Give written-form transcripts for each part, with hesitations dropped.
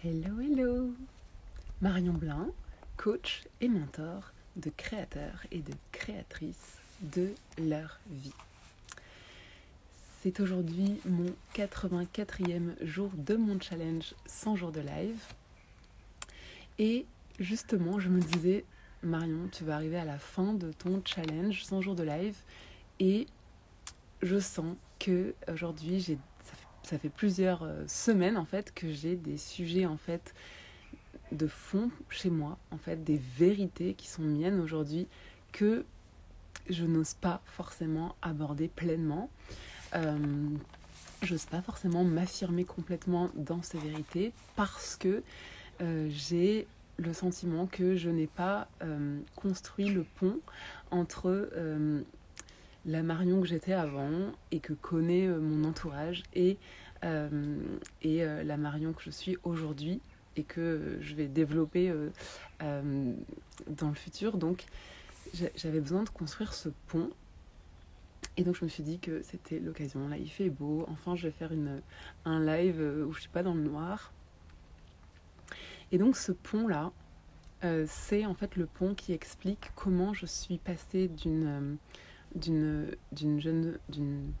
Hello, hello! Marion Blin, coach et mentor de créateurs et de créatrices de leur vie. C'est aujourd'hui mon 84e jour de mon challenge 100 jours de live. Et justement, je me disais, Marion, tu vas arriver à la fin de ton challenge 100 jours de live. Et je sens que aujourd'hui, ça fait plusieurs semaines en fait que j'ai des sujets en fait de fond chez moi, en fait, des vérités qui sont miennes aujourd'hui que je n'ose pas forcément aborder pleinement. J'ose pas forcément m'affirmer complètement dans ces vérités parce que j'ai le sentiment que je n'ai pas construit le pont entre la Marion que j'étais avant et que connaît mon entourage et la Marion que je suis aujourd'hui et que je vais développer dans le futur. Donc j'avais besoin de construire ce pont. Et donc je me suis dit que c'était l'occasion. Là il fait beau, enfin je vais faire un live où je suis pas dans le noir. Et donc ce pont-là, c'est en fait le pont qui explique comment je suis passée d'une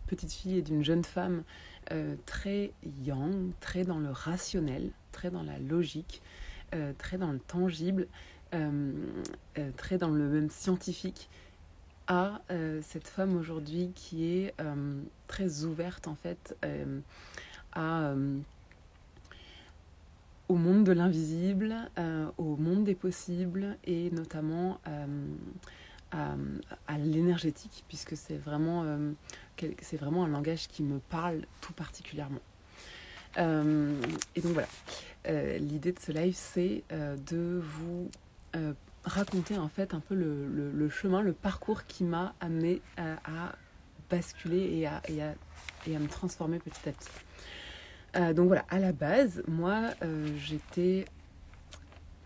petite fille et d'une jeune femme très yang, très dans le rationnel, très dans la logique, très dans le tangible, très dans le même scientifique, à cette femme aujourd'hui qui est très ouverte en fait au monde de l'invisible, au monde des possibles et notamment à l'énergétique, puisque c'est vraiment un langage qui me parle tout particulièrement. Et donc voilà, l'idée de ce live, c'est de vous raconter en fait un peu le chemin, le parcours qui m'a amené à basculer et à me transformer petit à petit. Donc voilà, à la base, moi, j'étais...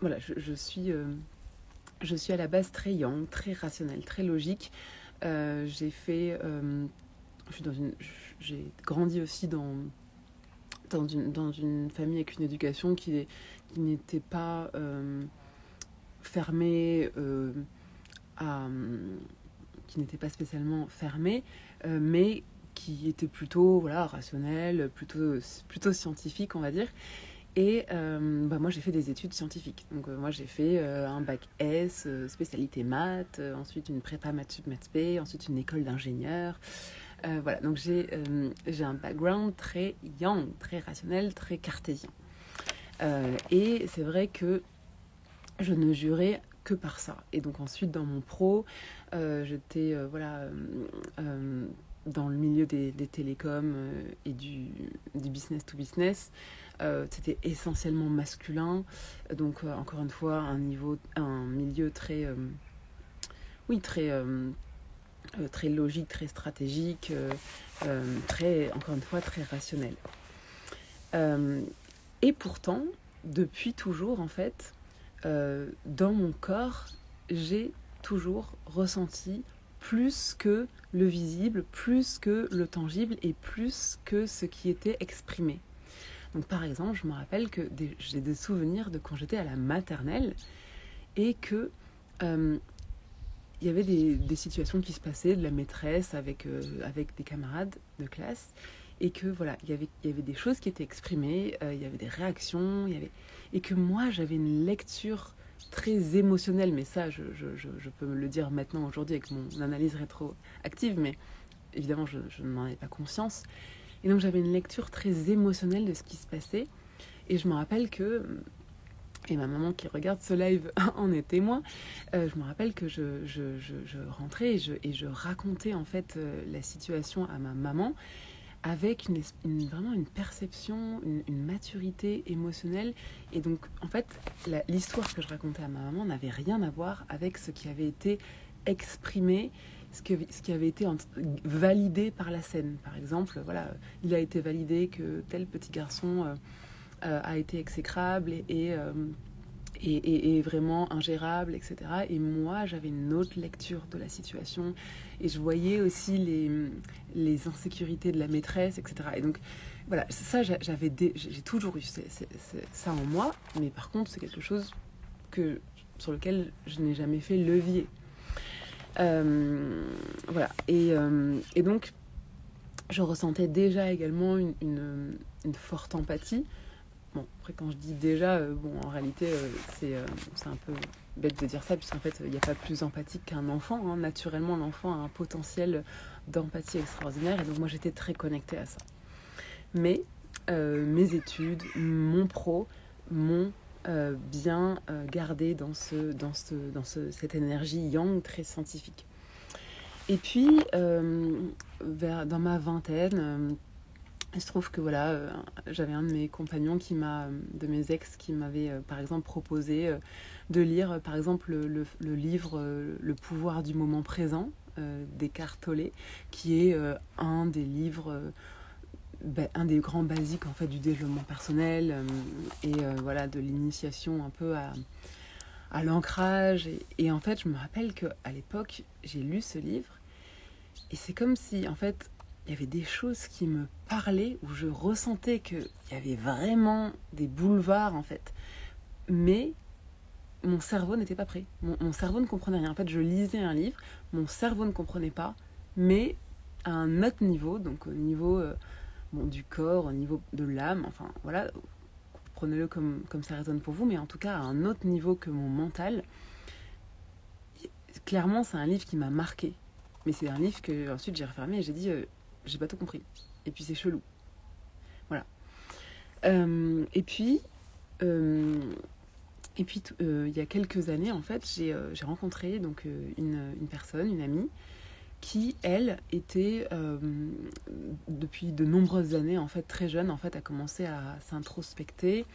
Voilà, je suis à la base très yang, très rationnelle, très logique. J'ai grandi aussi dans une famille avec une éducation qui n'était pas fermée qui n'était pas spécialement fermée, mais qui était plutôt rationnelle, plutôt scientifique, on va dire. Et moi j'ai fait des études scientifiques. Donc moi j'ai fait un bac S, spécialité maths, ensuite une prépa maths sup maths spé, ensuite une école d'ingénieur. Voilà, donc j'ai un background très yang, très rationnel, très cartésien. Et c'est vrai que je ne jurais que par ça. Et donc ensuite dans mon pro, j'étais dans le milieu des télécoms et du business to business. C'était essentiellement masculin, donc encore une fois un milieu très très logique, très stratégique, encore une fois très rationnel. Et pourtant, depuis toujours en fait, dans mon corps, j'ai toujours ressenti plus que le visible, plus que le tangible et plus que ce qui était exprimé. Donc par exemple, je me rappelle que j'ai des souvenirs de quand j'étais à la maternelle et que y avait des situations qui se passaient, de la maîtresse avec des camarades de classe, et que voilà, il y avait des choses qui étaient exprimées, il y avait des réactions, et que moi j'avais une lecture très émotionnelle, mais ça je peux me le dire maintenant aujourd'hui avec mon analyse rétroactive, mais évidemment je n'en avais pas conscience. Et donc j'avais une lecture très émotionnelle de ce qui se passait. Et je me rappelle que, et ma maman qui regarde ce live en est témoin, je me rappelle que je rentrais et je racontais en fait la situation à ma maman avec vraiment une perception, une maturité émotionnelle. Et donc en fait l'histoire que je racontais à ma maman n'avait rien à voir avec ce qui avait été exprimé, ce qui avait été validé par la scène. Par exemple, voilà, il a été validé que tel petit garçon a été exécrable et vraiment ingérable, etc. Et moi, j'avais une autre lecture de la situation et je voyais aussi les insécurités de la maîtresse, etc. Et donc voilà, ça, j'ai toujours eu ça en moi, mais par contre, c'est quelque chose sur lequel je n'ai jamais fait levier. Voilà, et donc, je ressentais déjà également une forte empathie. Bon, après, quand je dis déjà, en réalité, c'est un peu bête de dire ça, puisqu'en fait, il n'y a pas plus empathique qu'un enfant. Hein. Naturellement, l'enfant a un potentiel d'empathie extraordinaire, et donc moi, j'étais très connectée à ça. Mais mes études, mon pro, m'ont bien gardé dans cette énergie yang très scientifique. Et puis, dans ma vingtaine, il se trouve que voilà, j'avais un de mes compagnons de mes ex, qui m'avait par exemple proposé de lire par exemple le livre Le pouvoir du moment présent d'Eckhart Tolle, qui est un des livres, un des grands basiques en fait du développement personnel et voilà, de l'initiation un peu à l'ancrage. Et en fait, je me rappelle qu'à l'époque, j'ai lu ce livre et c'est comme si en fait il y avait des choses qui me parlaient, où je ressentais qu'il y avait vraiment des boulevards en fait. Mais mon cerveau n'était pas prêt. Mon cerveau ne comprenait rien. En fait, je lisais un livre, mon cerveau ne comprenait pas, mais à un autre niveau, donc au niveau du corps, au niveau de l'âme, enfin voilà, prenez-le comme ça résonne pour vous, mais en tout cas à un autre niveau que mon mental. Clairement, c'est un livre qui m'a marqué. Mais c'est un livre que ensuite j'ai refermé et j'ai dit j'ai pas tout compris. Et puis c'est chelou. Voilà. Et puis il y a quelques années, en fait, j'ai rencontré donc une personne, une amie, qui, elle, était depuis de nombreuses années, en fait, très jeune, en fait, a commencé à s'introspecter,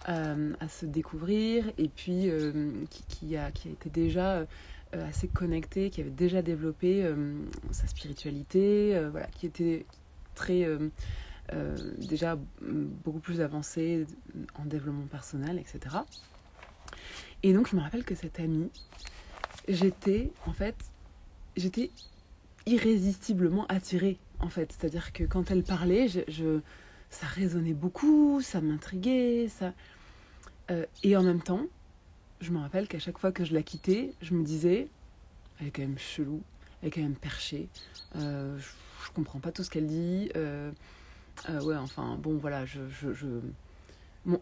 à se découvrir, et puis qui a été déjà assez connectée, qui avait déjà développé sa spiritualité, voilà, qui était très déjà beaucoup plus avancée en développement personnel, etc. Et donc je me rappelle que cette amie, j'étais irrésistiblement attirée, en fait. C'est-à-dire que quand elle parlait, ça résonnait beaucoup, ça m'intriguait, et en même temps, je me rappelle qu'à chaque fois que je la quittais, je me disais, elle est quand même chelou, elle est quand même perchée, je comprends pas tout ce qu'elle dit, ouais, enfin, bon, voilà,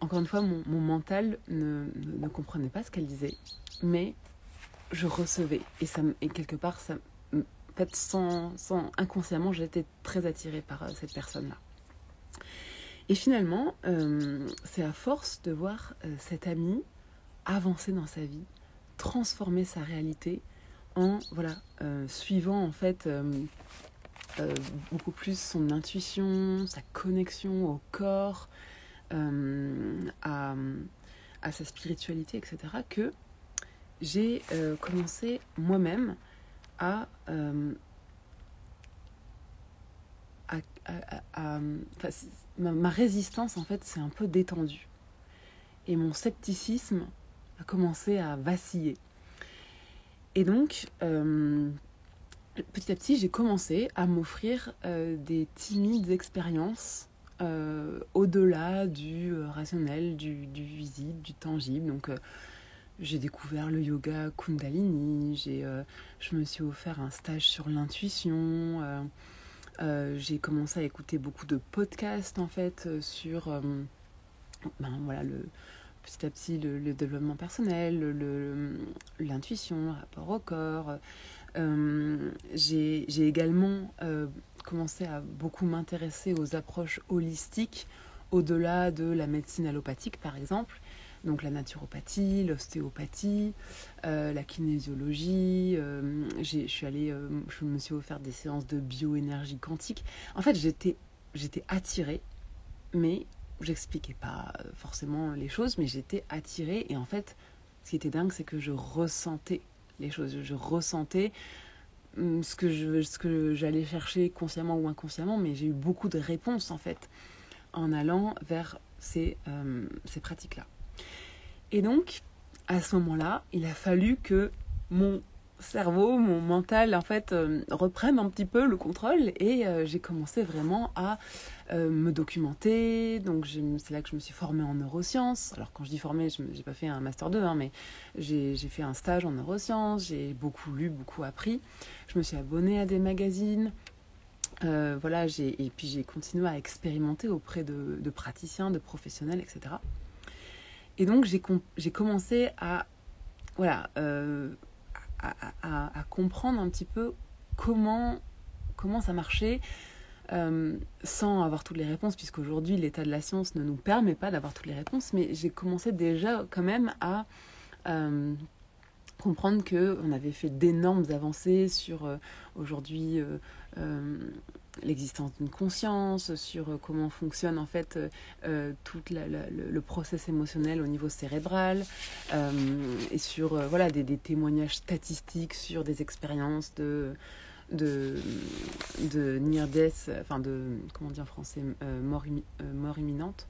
encore une fois, mon mental ne comprenait pas ce qu'elle disait, mais je recevais, et quelque part, en fait, inconsciemment, j'étais très attirée par cette personne-là. Et finalement, c'est à force de voir cette amie avancer dans sa vie, transformer sa réalité en suivant en fait beaucoup plus son intuition, sa connexion au corps, à sa spiritualité, etc., que j'ai commencé moi-même ma résistance en fait s'est un peu détendue et mon scepticisme a commencé à vaciller. Et donc petit à petit j'ai commencé à m'offrir des timides expériences au-delà du rationnel, du visible, du tangible. Donc j'ai découvert le yoga Kundalini, je me suis offert un stage sur l'intuition, j'ai commencé à écouter beaucoup de podcasts en fait sur petit à petit le développement personnel, l'intuition, le rapport au corps. J'ai également commencé à beaucoup m'intéresser aux approches holistiques au-delà de la médecine allopathique par exemple. Donc la naturopathie, l'ostéopathie, la kinésiologie. Je me suis offert des séances de bioénergie quantique. En fait, j'étais attirée, mais j'expliquais pas forcément les choses, mais j'étais attirée. Et en fait, ce qui était dingue, c'est que je ressentais les choses. Je ressentais ce que j'allais chercher consciemment ou inconsciemment, mais j'ai eu beaucoup de réponses en fait en allant vers ces pratiques-là. Et donc, à ce moment-là, il a fallu que mon cerveau, mon mental, en fait, reprenne un petit peu le contrôle. Et j'ai commencé vraiment à me documenter. Donc, c'est là que je me suis formée en neurosciences. Alors, quand je dis formée, je n'ai pas fait un master 2, hein, mais j'ai fait un stage en neurosciences. J'ai beaucoup lu, beaucoup appris. Je me suis abonnée à des magazines. Voilà, et puis j'ai continué à expérimenter auprès de praticiens, de professionnels, etc. Et donc, j'ai commencé à, voilà, à comprendre un petit peu comment ça marchait, sans avoir toutes les réponses, puisqu'aujourd'hui l'état de la science ne nous permet pas d'avoir toutes les réponses, mais j'ai commencé déjà quand même à comprendre qu'on avait fait d'énormes avancées sur aujourd'hui l'existence d'une conscience, sur comment fonctionne en fait tout le process émotionnel au niveau cérébral, et sur voilà, des témoignages statistiques sur des expériences de near death, enfin de, comment on dit en français, mort imminente,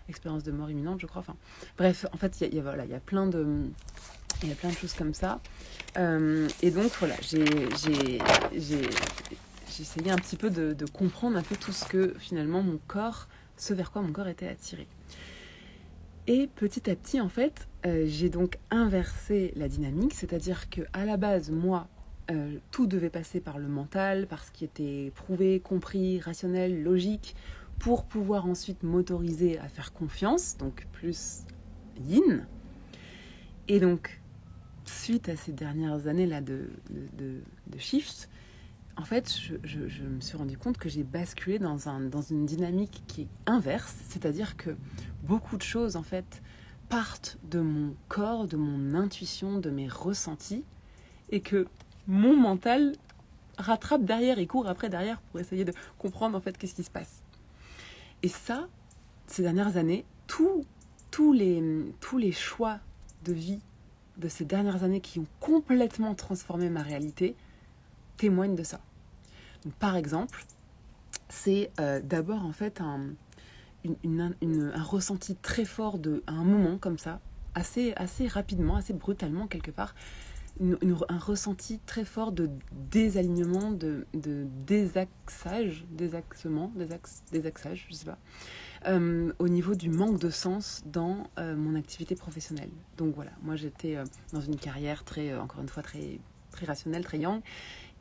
expérience de mort imminente, je crois. Enfin, bref, en fait, il y a plein de choses comme ça. Et donc, voilà, j'ai essayé un petit peu de comprendre un peu tout ce que, finalement, ce vers quoi mon corps était attiré. Et petit à petit, en fait, j'ai donc inversé la dynamique, c'est-à-dire qu'à la base, moi, tout devait passer par le mental, par ce qui était prouvé, compris, rationnel, logique, pour pouvoir ensuite m'autoriser à faire confiance, donc plus yin. Et donc, suite à ces dernières années-là de shift, en fait, je me suis rendu compte que j'ai basculé dans une dynamique qui est inverse, c'est-à-dire que beaucoup de choses, en fait, partent de mon corps, de mon intuition, de mes ressentis, et que mon mental rattrape derrière et court après derrière pour essayer de comprendre, en fait, qu'est-ce qui se passe. Et ça, ces dernières années, tous les choix de vie de ces dernières années qui ont complètement transformé ma réalité témoignent de ça. Donc, par exemple, c'est d'abord en fait un ressenti très fort à un moment comme ça, assez rapidement, assez brutalement quelque part, un ressenti très fort de désalignement, de désaxage, je sais pas, au niveau du manque de sens dans mon activité professionnelle. Donc voilà, moi j'étais dans une carrière très, encore une fois, très, très rationnelle, très yang,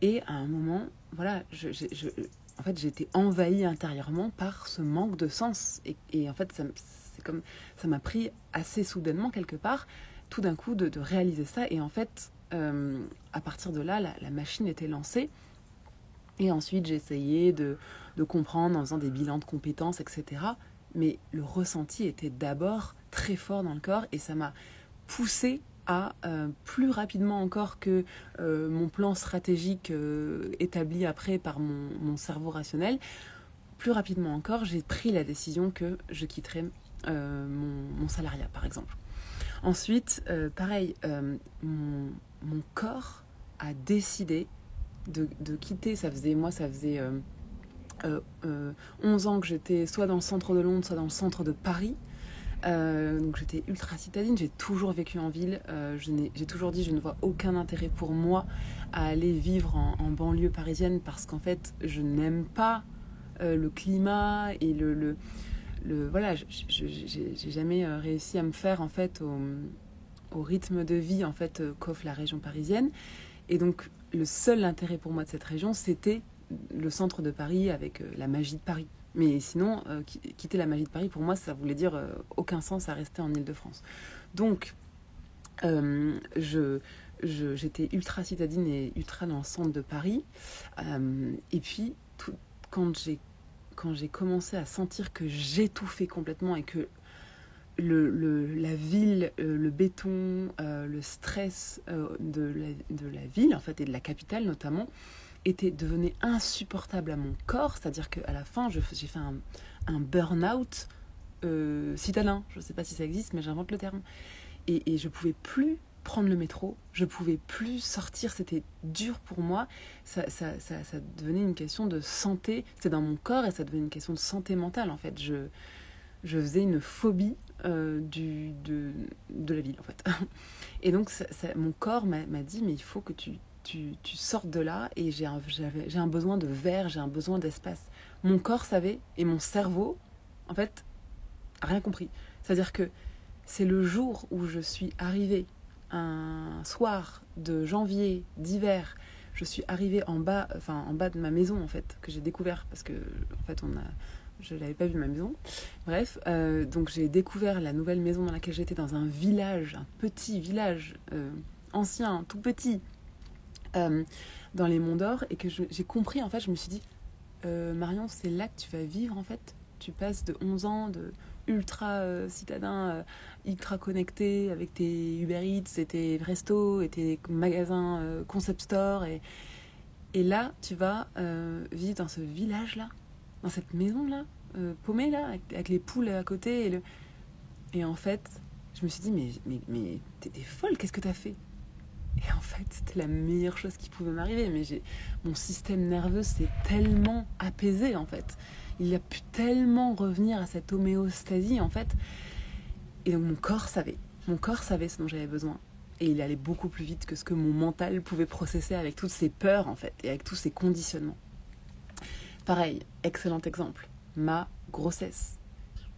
et à un moment, voilà, en fait, j'ai été envahie intérieurement par ce manque de sens. Et en fait, c'est comme ça m'a pris assez soudainement quelque part, tout d'un coup, de réaliser ça. Et en fait, à partir de là, la machine était lancée. Et ensuite, j'ai essayé de comprendre en faisant des bilans de compétences, etc. Mais le ressenti était d'abord très fort dans le corps et ça m'a poussée à, plus rapidement encore que mon plan stratégique établi après par mon cerveau rationnel, plus rapidement encore, j'ai pris la décision que je quitterais mon salariat, par exemple. Ensuite, pareil, mon corps a décidé de quitter. Ça faisait 11 ans que j'étais soit dans le centre de Londres, soit dans le centre de Paris. Donc j'étais ultra citadine, j'ai toujours vécu en ville, j'ai toujours dit je ne vois aucun intérêt pour moi à aller vivre en banlieue parisienne parce qu'en fait je n'aime pas le climat et voilà, j'ai jamais réussi à me faire en fait au rythme de vie en fait qu'offre la région parisienne. Et donc le seul intérêt pour moi de cette région, c'était le centre de Paris avec la magie de Paris. Mais sinon, quitter la magie de Paris, pour moi, ça voulait dire aucun sens à rester en Île-de-France. Donc, j'étais ultra citadine et ultra dans le centre de Paris. Et puis, quand j'ai commencé à sentir que j'étouffais complètement et que la ville, le béton, le stress de la ville, en fait, et de la capitale notamment, devenait insupportable à mon corps. C'est-à-dire qu'à la fin, j'ai fait un burn-out citadin. Je ne sais pas si ça existe, mais j'invente le terme. Et je ne pouvais plus prendre le métro, je ne pouvais plus sortir, c'était dur pour moi. Ça devenait une question de santé, c'était dans mon corps et ça devenait une question de santé mentale en fait. Je faisais une phobie de la ville en fait. Et donc mon corps m'a dit mais il faut que tu tu sortes de là et j'ai un besoin de verre, j'ai un besoin d'espace. Mon corps savait et mon cerveau, en fait, a rien compris. C'est-à-dire que c'est le jour où je suis arrivée, un soir de janvier, d'hiver, je suis arrivée en bas de ma maison, en fait, que j'ai découvert, parce que, en fait, je n'avais pas vu ma maison. Bref, donc j'ai découvert la nouvelle maison dans laquelle j'étais, dans un village, un petit village ancien, tout petit, dans les Monts d'Or, et que j'ai compris, en fait, je me suis dit, Marion, c'est là que tu vas vivre, en fait. Tu passes de 11 ans de ultra citadin, ultra connecté avec tes Uber Eats et tes restos et tes magasins concept store. Et là, tu vas vivre dans ce village-là, dans cette maison-là, paumée, là, avec les poules à côté. Et en fait, je me suis dit, mais t'es folle, qu'est-ce que t'as fait? Et en fait, c'était la meilleure chose qui pouvait m'arriver. Mais mon système nerveux s'est tellement apaisé, en fait. Il a pu tellement revenir à cette homéostasie, en fait. Et donc, mon corps savait ce dont j'avais besoin. Et il allait beaucoup plus vite que ce que mon mental pouvait processer avec toutes ces peurs, en fait, et avec tous ces conditionnements. Pareil, excellent exemple, ma grossesse.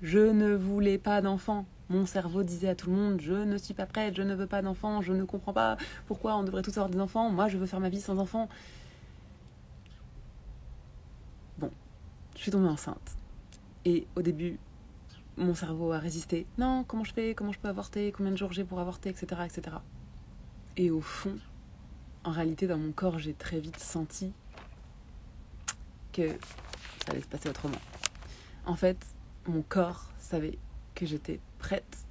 Je ne voulais pas d'enfant. Mon cerveau disait à tout le monde, je ne suis pas prête, je ne veux pas d'enfant, je ne comprends pas pourquoi on devrait tous avoir des enfants, moi je veux faire ma vie sans enfant. Bon, je suis tombée enceinte. Et au début, mon cerveau a résisté. Non, comment je fais? Comment je peux avorter? Combien de jours j'ai pour avorter? Etc. etc. Et au fond, en réalité, dans mon corps, j'ai très vite senti que ça allait se passer autrement. En fait, mon corps savait que j'étais prête,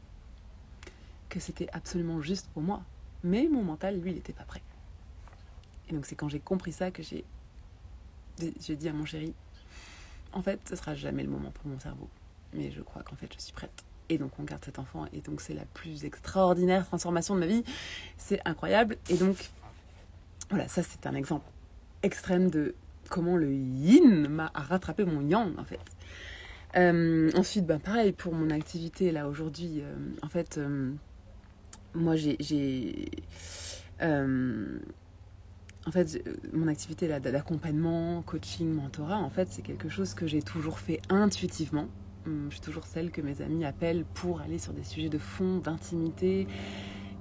que c'était absolument juste pour moi. Mais mon mental, lui, il n'était pas prêt. Et donc c'est quand j'ai compris ça que j'ai dit à mon chéri, en fait, ce sera jamais le moment pour mon cerveau. Mais je crois qu'en fait, je suis prête. Et donc on garde cet enfant. Et donc c'est la plus extraordinaire transformation de ma vie. C'est incroyable. Et donc, voilà, ça c'est un exemple extrême de comment le yin m'a rattrapé mon yang, en fait. Ensuite, pareil, pour mon activité, là, aujourd'hui, en fait, moi, en fait, mon activité là, d'accompagnement, coaching, mentorat, en fait, c'est quelque chose que j'ai toujours fait intuitivement. Je suis toujours celle que mes amis appellent pour aller sur des sujets de fond, d'intimité.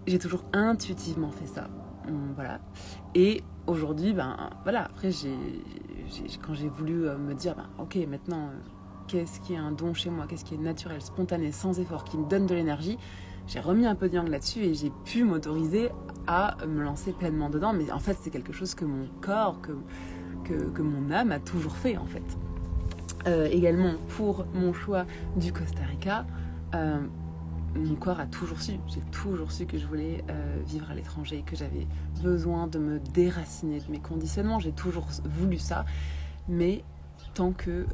J'ai toujours intuitivement fait ça. Voilà. Et aujourd'hui, voilà, après, quand j'ai voulu me dire, ok, maintenant, qu'est-ce qui est un don chez moi, qu'est-ce qui est naturel, spontané, sans effort, qui me donne de l'énergie, j'ai remis un peu de yang là-dessus et j'ai pu m'autoriser à me lancer pleinement dedans. Mais en fait, c'est quelque chose que mon corps, que mon âme a toujours fait, en fait. Également, pour mon choix du Costa Rica, mon corps a toujours su, j'ai toujours su que je voulais vivre à l'étranger, que j'avais besoin de me déraciner de mes conditionnements. J'ai toujours voulu ça, mais tant que...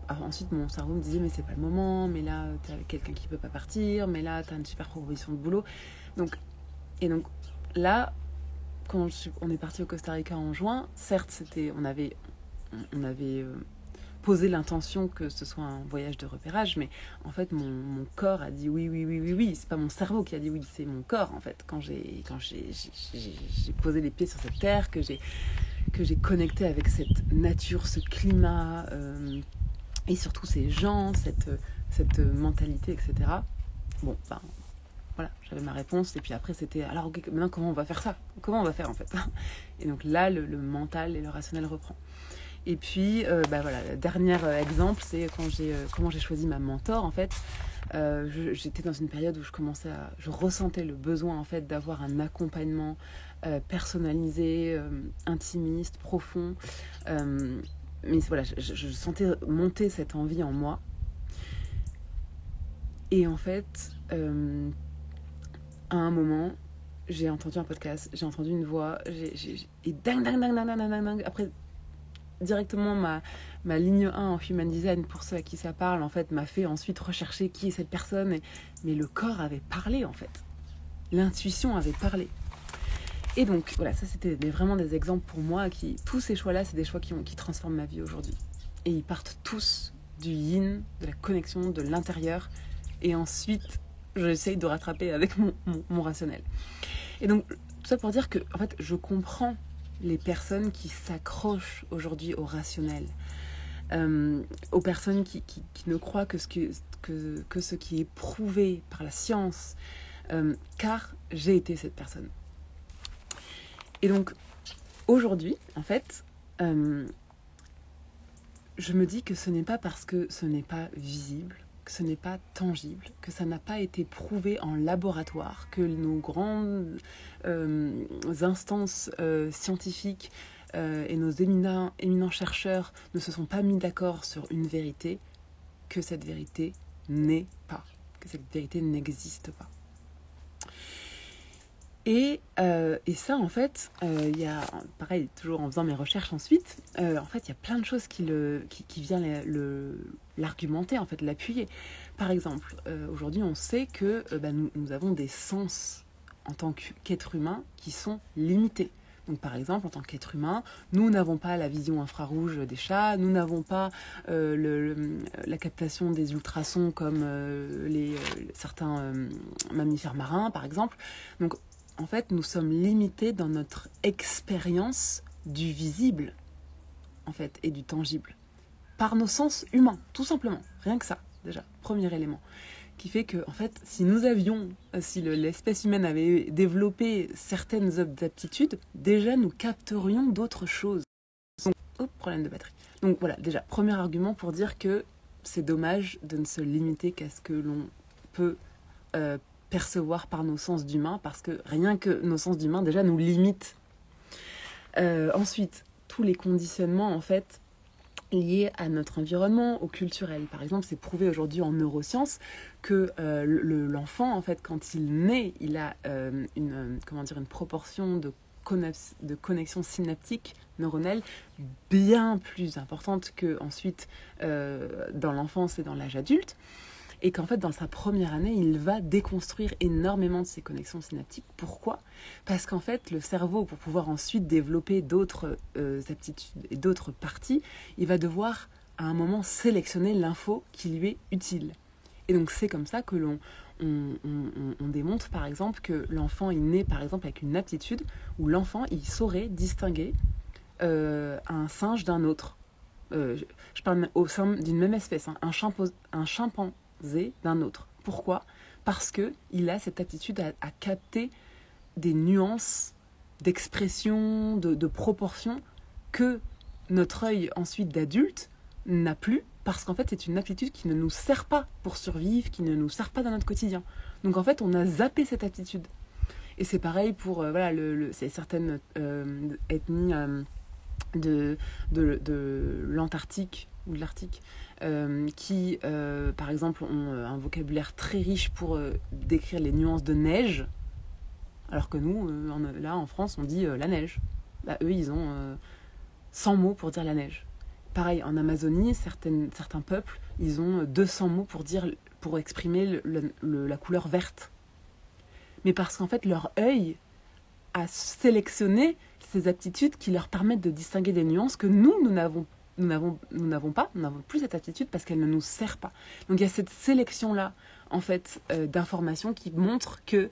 alors ensuite, mon cerveau me disait, mais c'est pas le moment, mais là, t'as quelqu'un qui peut pas partir, mais là, t'as une super proposition de boulot. Donc là, quand on est parti au Costa Rica en juin, certes, on avait posé l'intention que ce soit un voyage de repérage, mais en fait, mon corps a dit oui. C'est pas mon cerveau qui a dit oui, c'est mon corps, en fait. Quand j'ai posé les pieds sur cette terre, que j'ai connecté avec cette nature, ce climat... et surtout ces gens, cette mentalité, etc. Bon, voilà, j'avais ma réponse. Et puis après, c'était, alors okay, maintenant, comment on va faire ça? Comment on va faire, en fait? Et donc là, le mental et le rationnel reprend. Et puis, voilà, le dernier exemple, c'est comment j'ai choisi ma mentor, en fait. J'étais dans une période où je ressentais le besoin, en fait, d'avoir un accompagnement personnalisé, intimiste, profond, mais voilà, je sentais monter cette envie en moi. Et en fait, à un moment, j'ai entendu un podcast, j'ai entendu une voix, et ding. Après, directement, ma ligne 1 en Human Design, pour ceux à qui ça parle, en fait, m'a fait ensuite rechercher qui est cette personne. Mais le corps avait parlé, en fait. L'intuition avait parlé. Et donc, voilà, ça c'était vraiment des exemples pour moi. Tous ces choix-là, c'est des choix qui transforment ma vie aujourd'hui. Et ils partent tous du yin, de la connexion, de l'intérieur. Et ensuite, j'essaye de rattraper avec mon rationnel. Et donc, tout ça pour dire que en fait, je comprends les personnes qui s'accrochent aujourd'hui au rationnel, aux personnes qui ne croient que ce qui est prouvé par la science, car j'ai été cette personne. Et donc, aujourd'hui, en fait, je me dis que ce n'est pas parce que ce n'est pas visible, que ce n'est pas tangible, que ça n'a pas été prouvé en laboratoire, que nos grandes instances scientifiques et nos éminents chercheurs ne se sont pas mis d'accord sur une vérité, que cette vérité n'est pas, que cette vérité n'existe pas. Et ça, en fait, il y a, pareil, toujours en faisant mes recherches ensuite, en fait, il y a plein de choses qui viennent l'argumenter, en fait, l'appuyer. Par exemple, aujourd'hui, on sait que nous avons des sens en tant qu'être humain qui sont limités. Donc, par exemple, en tant qu'être humain, nous n'avons pas la vision infrarouge des chats, nous n'avons pas la captation des ultrasons comme certains mammifères marins, par exemple. Donc, en fait, nous sommes limités dans notre expérience du visible, en fait, et du tangible, par nos sens humains, tout simplement. Rien que ça, déjà, premier élément. Qui fait que, en fait, si l'espèce humaine avait développé certaines aptitudes, déjà nous capterions d'autres choses. Donc, problème de batterie. Donc voilà, déjà, premier argument pour dire que c'est dommage de ne se limiter qu'à ce que l'on peut percevoir par nos sens d'humain, parce que rien que nos sens d'humain déjà nous limitent. Ensuite, tous les conditionnements en fait liés à notre environnement, au culturel. Par exemple, c'est prouvé aujourd'hui en neurosciences que l'enfant en fait quand il naît, il a une proportion de connexion synaptique neuronale bien plus importante que ensuite dans l'enfance et dans l'âge adulte. Et qu'en fait, dans sa première année, il va déconstruire énormément de ses connexions synaptiques. Pourquoi ? Parce qu'en fait, le cerveau, pour pouvoir ensuite développer d'autres aptitudes et d'autres parties, il va devoir, à un moment, sélectionner l'info qui lui est utile. Et donc, c'est comme ça que on démontre, par exemple, que l'enfant est né, par exemple, avec une aptitude où l'enfant, il saurait distinguer un singe d'un autre. Je parle au sein d'une même espèce, hein, un chimpanzé d'un autre. Pourquoi ? Parce qu'il a cette aptitude à capter des nuances d'expression, de proportion que notre œil ensuite d'adulte n'a plus, parce qu'en fait c'est une aptitude qui ne nous sert pas pour survivre, qui ne nous sert pas dans notre quotidien. Donc en fait on a zappé cette aptitude. Et c'est pareil pour c'est certaines ethnies de l'Antarctique ou de l'Arctique qui, par exemple, ont un vocabulaire très riche pour décrire les nuances de neige, alors que nous, là, en France, on dit la neige. Bah, eux, ils ont 100 mots pour dire la neige. Pareil, en Amazonie, certains peuples, ils ont 200 mots pour exprimer la couleur verte. Mais parce qu'en fait, leur œil a sélectionné ces aptitudes qui leur permettent de distinguer des nuances que nous n'avons plus cette aptitude parce qu'elle ne nous sert pas. Donc il y a cette sélection-là, en fait, d'informations qui montrent que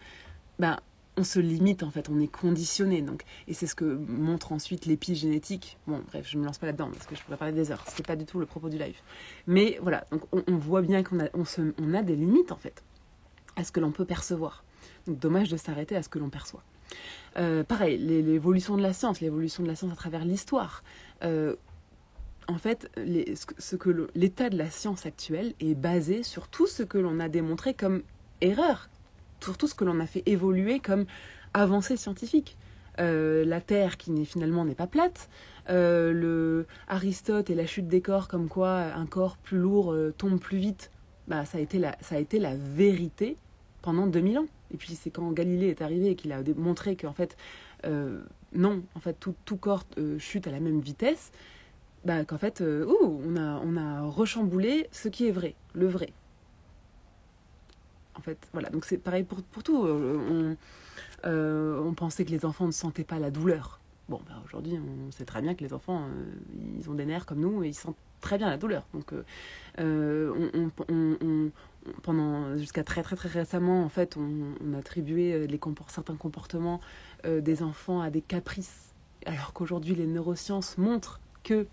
on se limite, en fait, on est conditionné. Donc, et c'est ce que montre ensuite l'épigénétique. Bon, bref, je ne me lance pas là-dedans parce que je pourrais parler des heures. C'est pas du tout le propos du live. Mais voilà, donc on voit bien qu'on a des limites, en fait, à ce que l'on peut percevoir. Donc dommage de s'arrêter à ce que l'on perçoit. Pareil, l'évolution de la science à travers l'histoire. En fait, l'état de la science actuelle est basé sur tout ce que l'on a démontré comme erreur, sur tout ce que l'on a fait évoluer comme avancée scientifique. La Terre qui finalement n'est pas plate, Aristote et la chute des corps, comme quoi un corps plus lourd tombe plus vite, ça a été la vérité pendant 2000 ans. Et puis c'est quand Galilée est arrivé et qu'il a montré qu'en fait, non, en fait tout corps chute à la même vitesse, qu'en fait, on a rechamboulé ce qui est vrai, le vrai. En fait, voilà, donc c'est pareil pour tout. On pensait que les enfants ne sentaient pas la douleur. Bon, aujourd'hui, on sait très bien que les enfants, ils ont des nerfs comme nous et ils sentent très bien la douleur. Donc, pendant jusqu'à très très très récemment, en fait, on attribuait certains comportements des enfants à des caprices, alors qu'aujourd'hui les neurosciences montrent que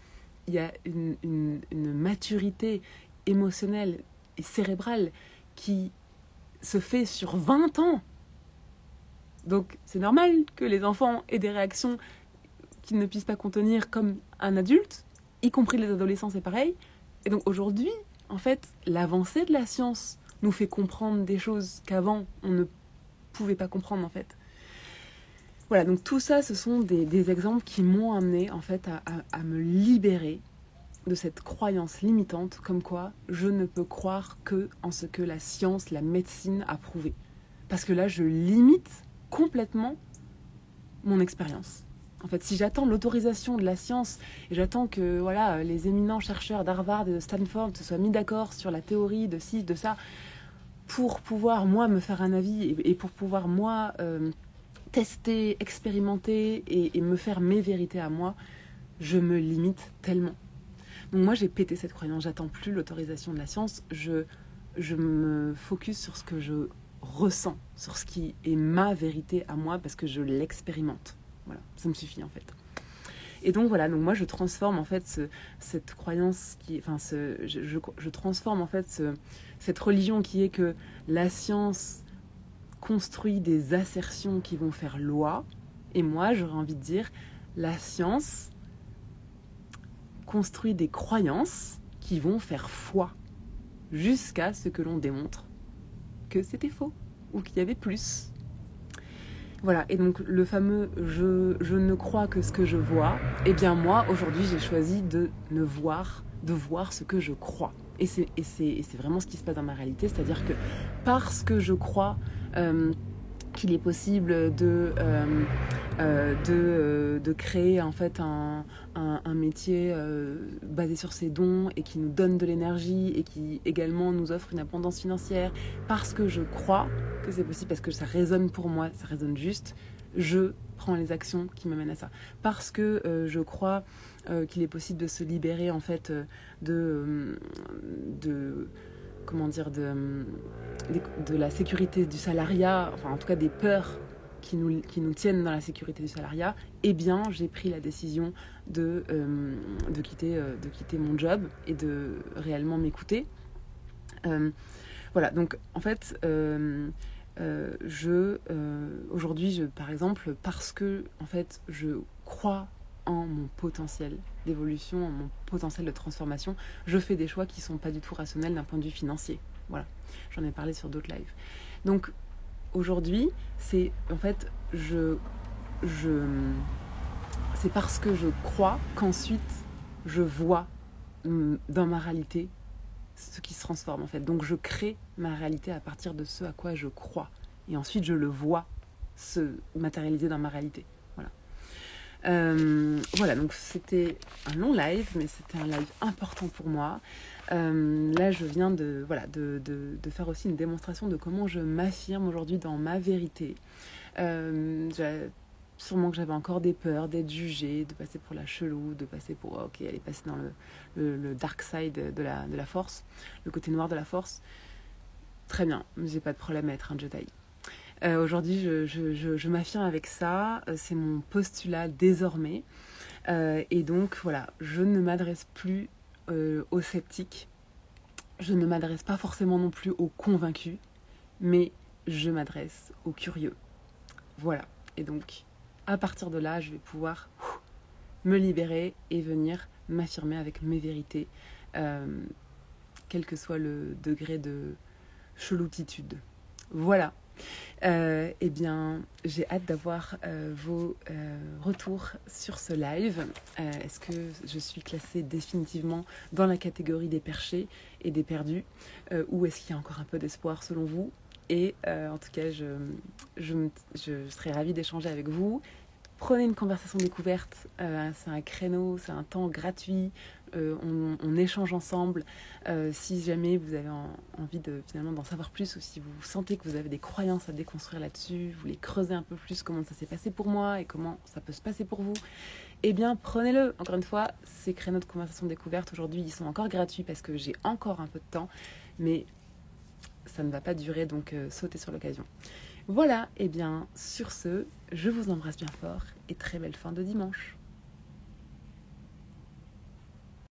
il y a une maturité émotionnelle et cérébrale qui se fait sur 20 ans. Donc c'est normal que les enfants aient des réactions qu'ils ne puissent pas contenir comme un adulte, y compris les adolescents, c'est pareil. Et donc aujourd'hui, en fait, l'avancée de la science nous fait comprendre des choses qu'avant on ne pouvait pas comprendre, en fait. Voilà, donc tout ça, ce sont des exemples qui m'ont amené en fait à me libérer de cette croyance limitante comme quoi je ne peux croire que en ce que la science, la médecine a prouvé. Parce que là, je limite complètement mon expérience. En fait, si j'attends l'autorisation de la science et j'attends que voilà, les éminents chercheurs d'Harvard et de Stanford se soient mis d'accord sur la théorie de ci, de ça, pour pouvoir, moi, me faire un avis et pour pouvoir, moi, tester, expérimenter et me faire mes vérités à moi, je me limite tellement. Donc moi, j'ai pété cette croyance. J'attends plus l'autorisation de la science. Je me focus sur ce que je ressens, sur ce qui est ma vérité à moi parce que je l'expérimente. Voilà, ça me suffit en fait. Et donc voilà, donc moi je transforme en fait cette croyance je transforme en fait cette religion qui est que la science construit des assertions qui vont faire loi. Et moi, j'aurais envie de dire, la science construit des croyances qui vont faire foi jusqu'à ce que l'on démontre que c'était faux ou qu'il y avait plus. Voilà, et donc le fameux je ne crois que ce que je vois, eh bien moi, aujourd'hui, j'ai choisi de voir ce que je crois. Et c'est vraiment ce qui se passe dans ma réalité, c'est-à-dire que parce que je crois qu'il est possible de créer en fait un métier basé sur ses dons et qui nous donne de l'énergie et qui également nous offre une abondance financière, parce que je crois que c'est possible, parce que ça résonne pour moi, ça résonne juste, je prends les actions qui m'amènent à ça. Parce que je crois qu'il est possible de se libérer en fait comment dire, de la sécurité du salariat, enfin en tout cas des peurs qui nous tiennent dans la sécurité du salariat, eh bien j'ai pris la décision de quitter mon job et de réellement m'écouter. Voilà, donc en fait, aujourd'hui, par exemple, parce que en fait, je crois en mon potentiel d'évolution, en mon potentiel de transformation, je fais des choix qui ne sont pas du tout rationnels d'un point de vue financier. Voilà, j'en ai parlé sur d'autres lives. Donc aujourd'hui, c'est en fait, c'est parce que je crois qu'ensuite je vois dans ma réalité ce qui se transforme en fait. Donc je crée ma réalité à partir de ce à quoi je crois. Et ensuite je le vois se matérialiser dans ma réalité. Voilà. Voilà, donc c'était un long live, mais c'était un live important pour moi. Là, je viens de faire aussi une démonstration de comment je m'affirme aujourd'hui dans ma vérité. Sûrement que j'avais encore des peurs d'être jugée, de passer pour la chelou, de passer pour ok, elle est passée dans le dark side de la force, le côté noir de la force. Très bien, j'ai pas de problème à être un Jedi. Aujourd'hui, je m'affirme avec ça, c'est mon postulat désormais. Et donc voilà, je ne m'adresse plus aux sceptiques, je ne m'adresse pas forcément non plus aux convaincus, mais je m'adresse aux curieux. Voilà, et donc à partir de là, je vais pouvoir me libérer et venir m'affirmer avec mes vérités, quel que soit le degré de cheloutitude. Voilà. Eh bien, j'ai hâte d'avoir vos retours sur ce live. Est-ce que je suis classée définitivement dans la catégorie des perchés et des perdus, ou est-ce qu'il y a encore un peu d'espoir selon vous? Et en tout cas, je serais ravie d'échanger avec vous. Prenez une conversation découverte, c'est un créneau, c'est un temps gratuit. on échange ensemble. Si jamais vous avez envie finalement d'en savoir plus, ou si vous sentez que vous avez des croyances à déconstruire là-dessus, vous voulez creuser un peu plus comment ça s'est passé pour moi et comment ça peut se passer pour vous, eh bien prenez-le. Encore une fois, ces créneaux de conversation découverte aujourd'hui, ils sont encore gratuits parce que j'ai encore un peu de temps, mais ça ne va pas durer, donc sautez sur l'occasion. Voilà, et bien sur ce, je vous embrasse bien fort et très belle fin de dimanche.